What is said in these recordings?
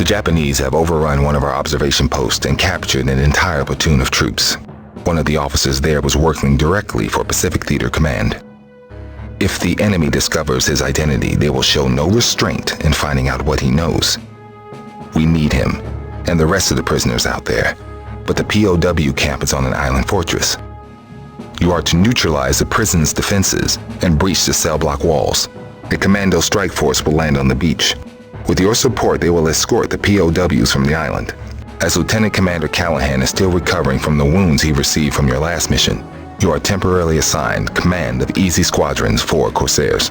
The Japanese have overrun one of our observation posts and captured an entire platoon of troops. One of the officers there was working directly for Pacific Theater Command. If the enemy discovers his identity, they will show no restraint in finding out what he knows. We need him, and the rest of the prisoners out there, but the POW camp is on an island fortress. You are to neutralize the prison's defenses and breach the cell block walls. A commando strike force will land on the beach. With your support, they will escort the POWs from the island. As Lieutenant Commander Callahan is still recovering from the wounds he received from your last mission, you are temporarily assigned command of Easy Squadron's 4 Corsairs.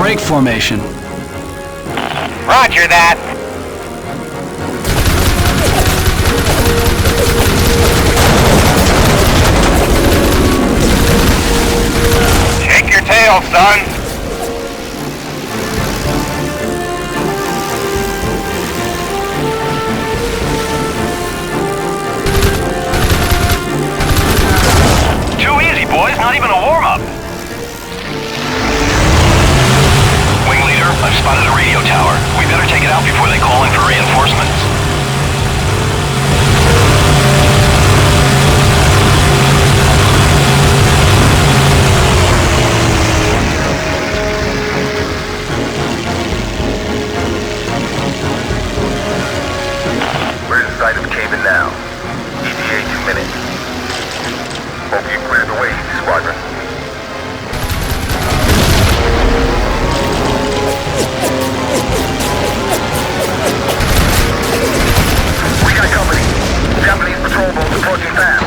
Break formation. Roger that. Shake your tail, son. Too easy, boys. Not even a warm-up. I've spotted a radio tower. We better take it out before they call in for reinforcements. We're in sight of Cayman now. ETA 2 minutes. Hope you cleared the way, Squadron. We got company. Japanese patrol boats approaching fast.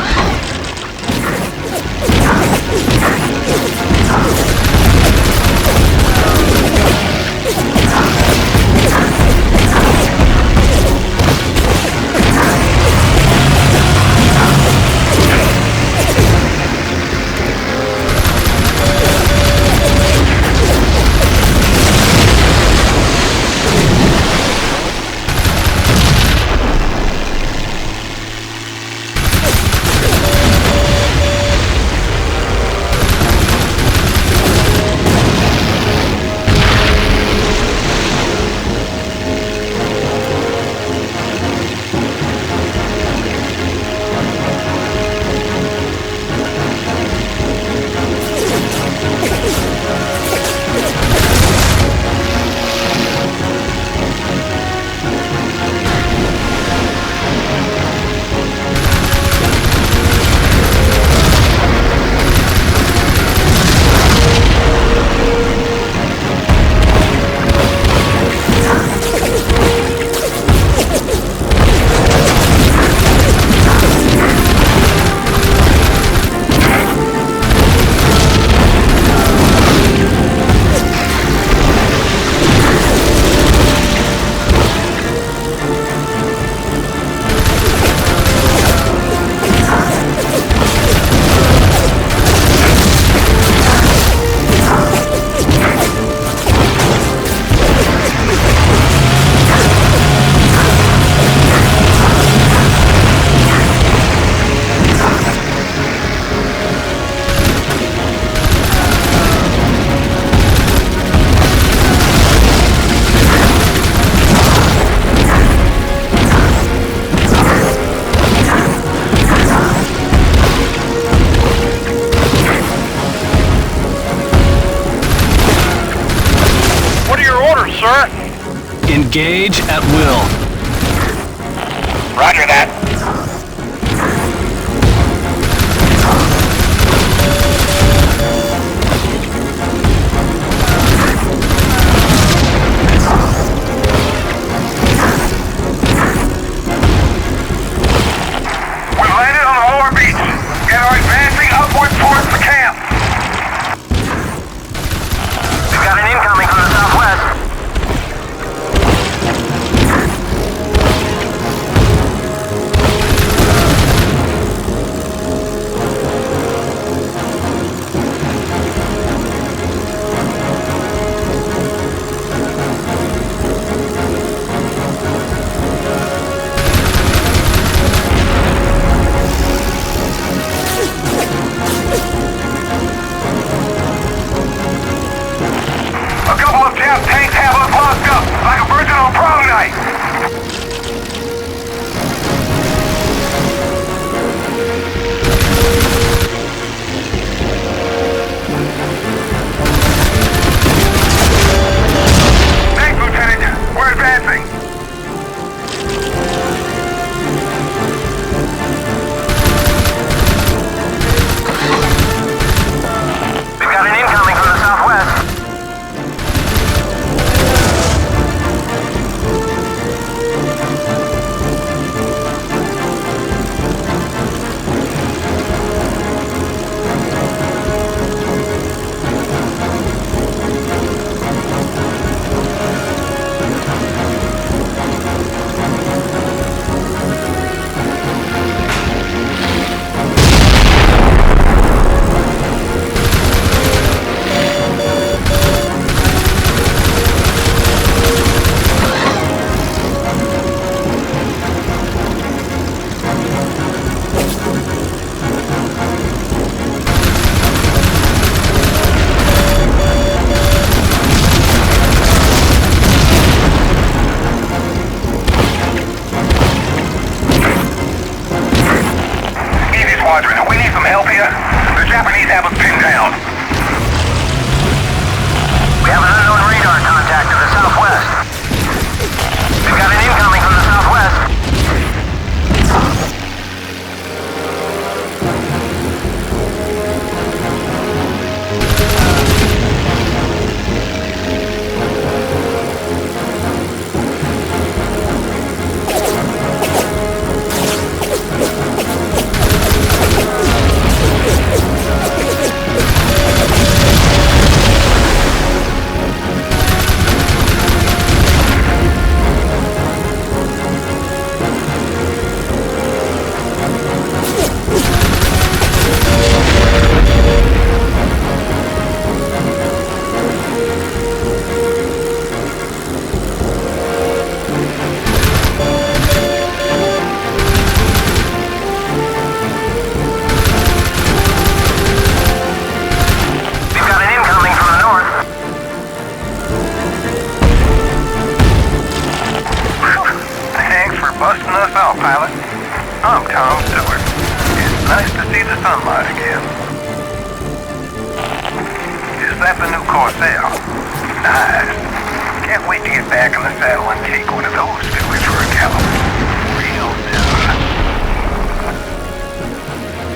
Sir? Engage at will. Roger that. We landed Squadron. We need some help here. The Japanese have us pinned down. We have an unknown radar contact to the southwest. We've got an incoming from the southwest.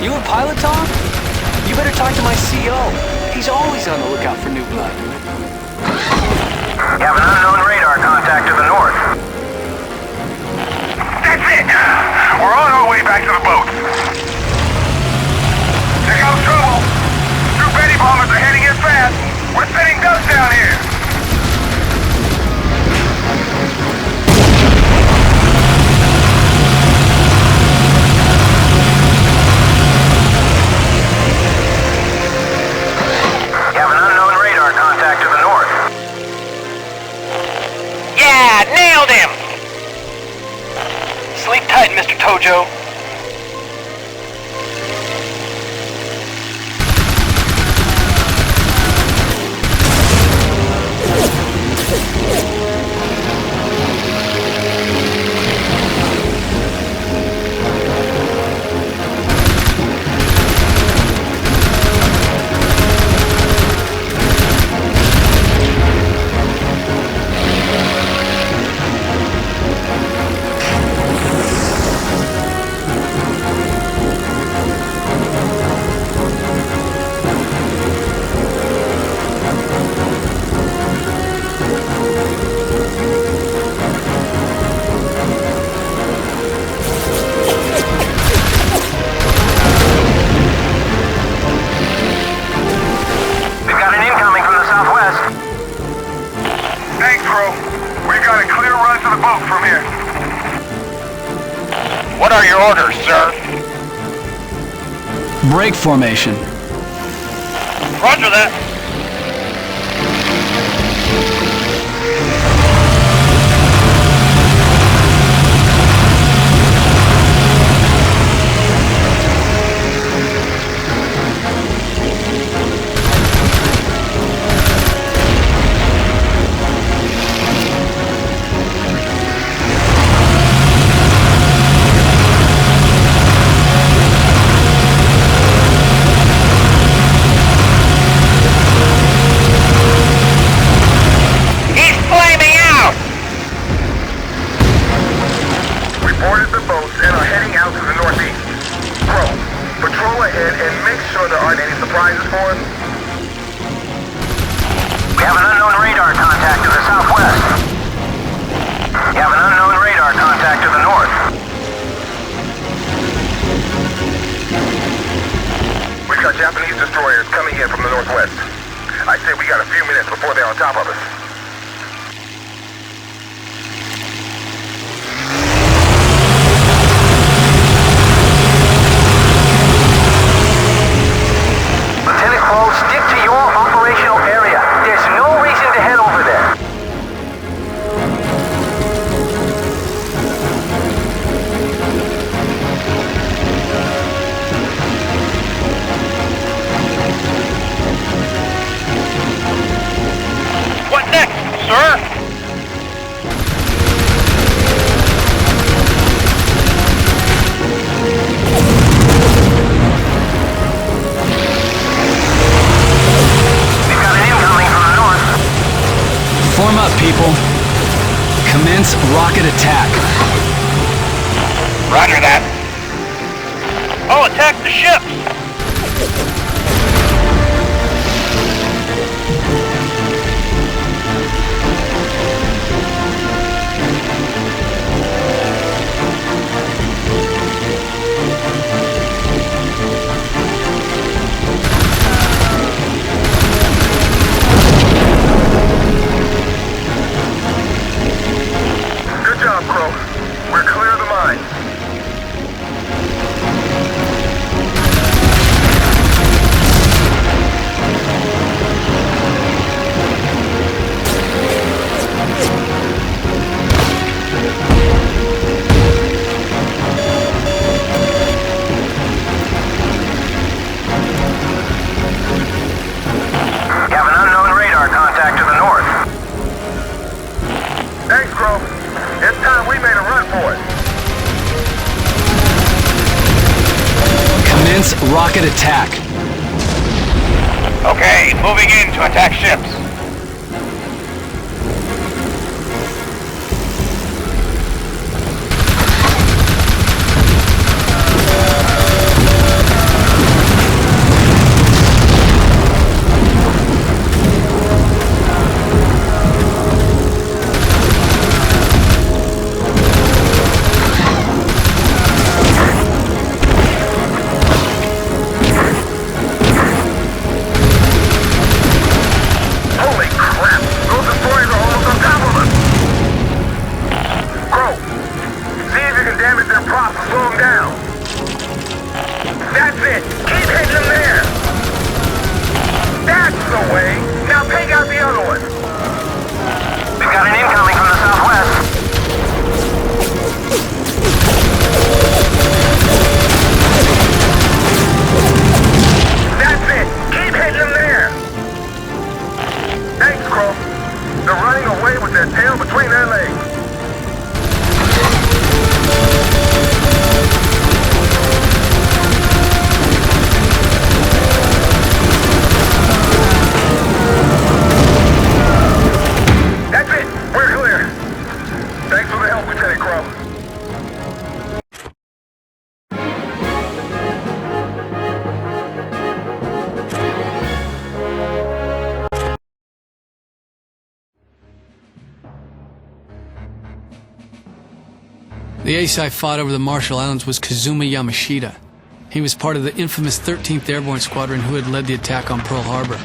You a pilot, Tom? You better talk to my CO. He's always on the lookout for new blood. We have an unknown radar contact to the north. That's it! We're on our way back to the boat. Here comes trouble. Two Betty bombers are heading in fast. We're setting ducks down here. You have an unknown radar contact to the north. Yeah, nailed him! Sleep tight, Mr. Tojo. What are your orders, sir? Break formation. Roger that. Japanese destroyers coming in from the northwest. I'd say we got a few minutes before they're on top of us. Lieutenant Crowe, stick to your operational area. There's no reason to head over there. What next? rocket attack. Roger that. Oh, attack the ships! Good job, Crowe. We're clear of the mine. You have an unknown radar contact to the north. Thanks, Crowe. It's time we made a run for it. Commence rocket attack. Okay, moving in to attack ships. Holy crap! Those destroyers are almost on top of us! Crowe, see if you can damage their props and slow them down. That's it! Keep hitting them there! That's the way! Now take out the other one! We've got an incoming from the southwest. That's it! Keep hitting them there! Thanks, Crowe. They're running away with their tail between their legs. That's it! We're clear. Thanks for the help, Lieutenant Crowe. The ace I fought over the Marshall Islands was Kazuma Yamashita. He was part of the infamous 13th Airborne Squadron who had led the attack on Pearl Harbor.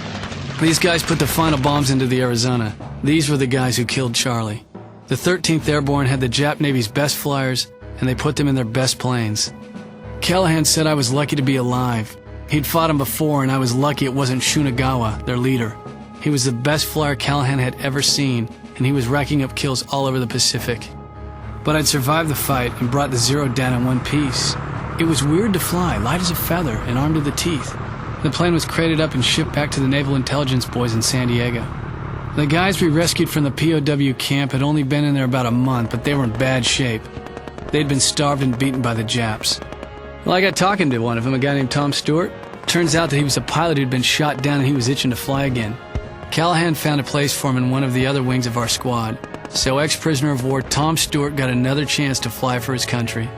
These guys put the final bombs into the Arizona. These were the guys who killed Charlie. The 13th Airborne had the Jap Navy's best flyers, and they put them in their best planes. Callahan said I was lucky to be alive. He'd fought him before, and I was lucky it wasn't Shunagawa, their leader. He was the best flyer Callahan had ever seen, and he was racking up kills all over the Pacific. But I'd survived the fight and brought the Zero down in one piece. It was weird to fly, light as a feather and armed to the teeth. The plane was crated up and shipped back to the Naval Intelligence boys in San Diego. The guys we rescued from the POW camp had only been in there about a month, but they were in bad shape. They'd been starved and beaten by the Japs. Well, I got talking to one of them, a guy named Tom Stewart. Turns out that he was a pilot who'd been shot down and he was itching to fly again. Callahan found a place for him in one of the other wings of our squad. So ex-prisoner of war Tom Stewart got another chance to fly for his country.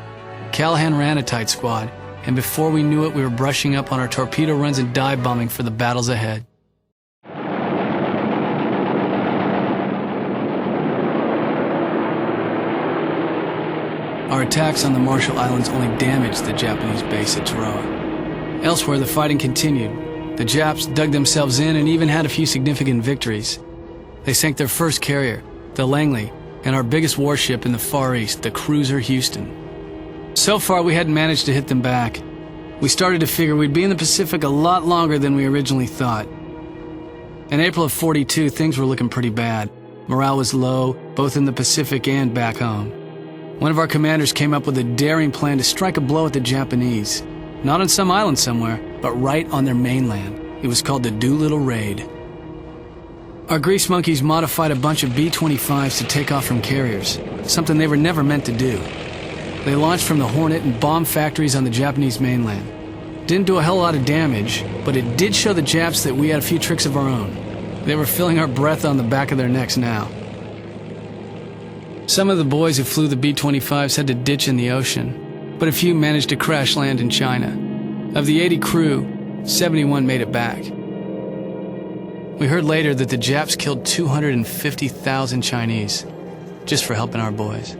Callahan ran a tight squad, and before we knew it, we were brushing up on our torpedo runs and dive bombing for the battles ahead. Our attacks on the Marshall Islands only damaged the Japanese base at Crowe. Elsewhere, the fighting continued. The Japs dug themselves in and even had a few significant victories. They sank their first carrier, the Langley, and our biggest warship in the Far East, the cruiser Houston. So far, we hadn't managed to hit them back. We started to figure we'd be in the Pacific a lot longer than we originally thought. In April of '42, things were looking pretty bad. Morale was low, both in the Pacific and back home. One of our commanders came up with a daring plan to strike a blow at the Japanese. Not on some island somewhere, but right on their mainland. It was called the Doolittle Raid. Our grease monkeys modified a bunch of B-25s to take off from carriers, something they were never meant to do. They launched from the Hornet and bombed factories on the Japanese mainland. Didn't do a hell lot of damage, but it did show the Japs that we had a few tricks of our own. They were feeling our breath on the back of their necks now. Some of the boys who flew the B-25s had to ditch in the ocean, but a few managed to crash land in China. Of the 80 crew, 71 made it back. We heard later that the Japs killed 250,000 Chinese just for helping our boys.